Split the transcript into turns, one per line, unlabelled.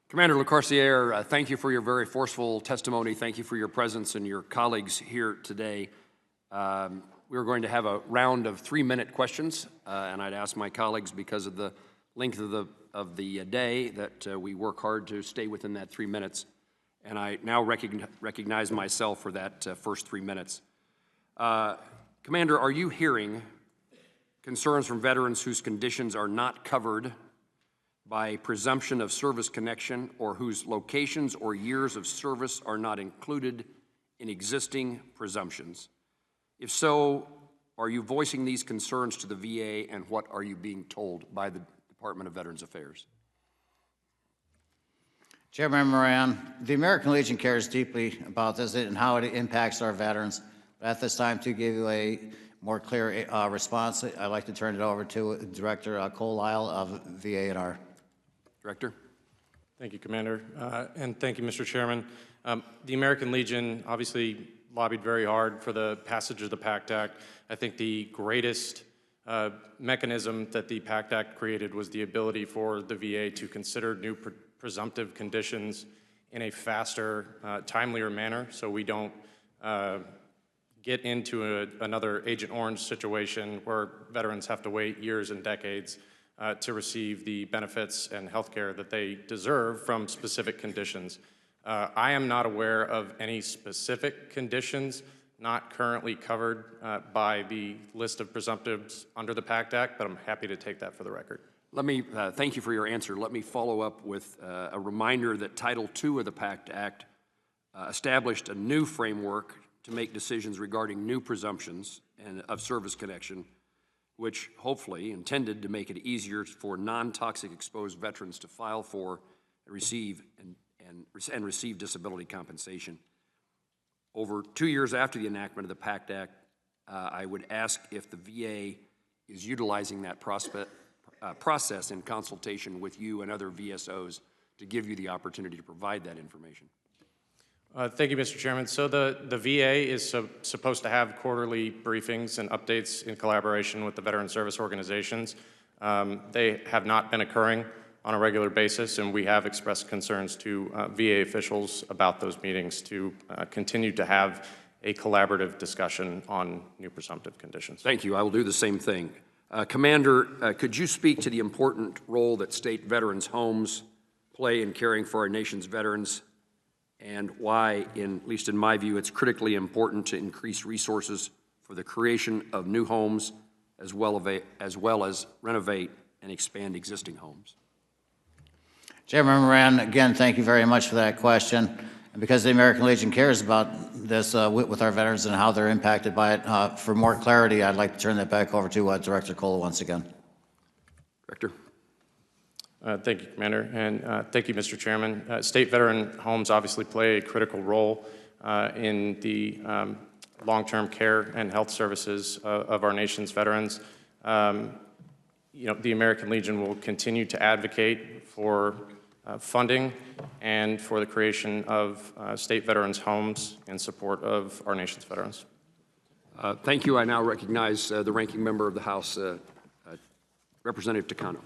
Commander LeCourcier, thank you for your very forceful testimony. Thank you for your presence and your colleagues here today. We're going to have a round of 3-minute questions, and I'd ask my colleagues, because of the length of the day, that we work hard to stay within that 3 minutes. And I now recognize myself for that first 3 minutes. Commander, are you hearing concerns from veterans whose conditions are not covered by presumption of service connection, or whose locations or years of service are not included in existing presumptions? If so, are you voicing these concerns to the VA, and what are you being told by the Department of Veterans Affairs?
Chairman Moran, the American Legion cares deeply about this and how it impacts our veterans. But at this time, to give you a more clear response, I'd like to turn it over to Director Cole Lyle of VA&R.
Director.
Thank you, Commander, and thank you, Mr. Chairman. The American Legion obviously lobbied very hard for the passage of the PACT Act. I think the greatest mechanism that the PACT Act created was the ability for the VA to consider new presumptive conditions in a faster, timelier manner, so we don't get into another Agent Orange situation where veterans have to wait years and decades to receive the benefits and health care that they deserve from specific conditions. I am not aware of any specific conditions not currently covered by the list of presumptives under the PACT Act, but I'm happy to take that for the record.
Let me thank you for your answer. Let me follow up with a reminder that Title II of the PACT Act established a new framework to make decisions regarding new presumptions and of service connection, which hopefully intended to make it easier for non-toxic exposed veterans to file for, receive, and receive disability compensation. Over 2 years after the enactment of the PACT Act, I would ask if the VA is utilizing that process in consultation with you and other VSOs to give you the opportunity to provide that information.
Thank you, Mr. Chairman. So the VA is supposed to have quarterly briefings and updates in collaboration with the veteran service organizations. They have not been occurring on a regular basis, and we have expressed concerns to VA officials about those meetings to continue to have a collaborative discussion on new presumptive conditions.
Thank you. I will do the same thing. Commander, could you speak to the important role that state veterans' homes play in caring for our nation's veterans, and why, at least in my view, it's critically important to increase resources for the creation of new homes as well as renovate and expand existing homes?
Chairman Moran, again, thank you very much for that question. And because the American Legion cares about this with our veterans and how they're impacted by it, for more clarity, I'd like to turn that back over to Director Cole once again.
Director.
Thank you, Commander, and thank you, Mr. Chairman. State veteran homes obviously play a critical role in the long-term care and health services of our nation's veterans. The American Legion will continue to advocate for funding and for the creation of state veterans' homes in support of our nation's veterans.
Thank you. I now recognize the ranking member of the House, Representative Takano.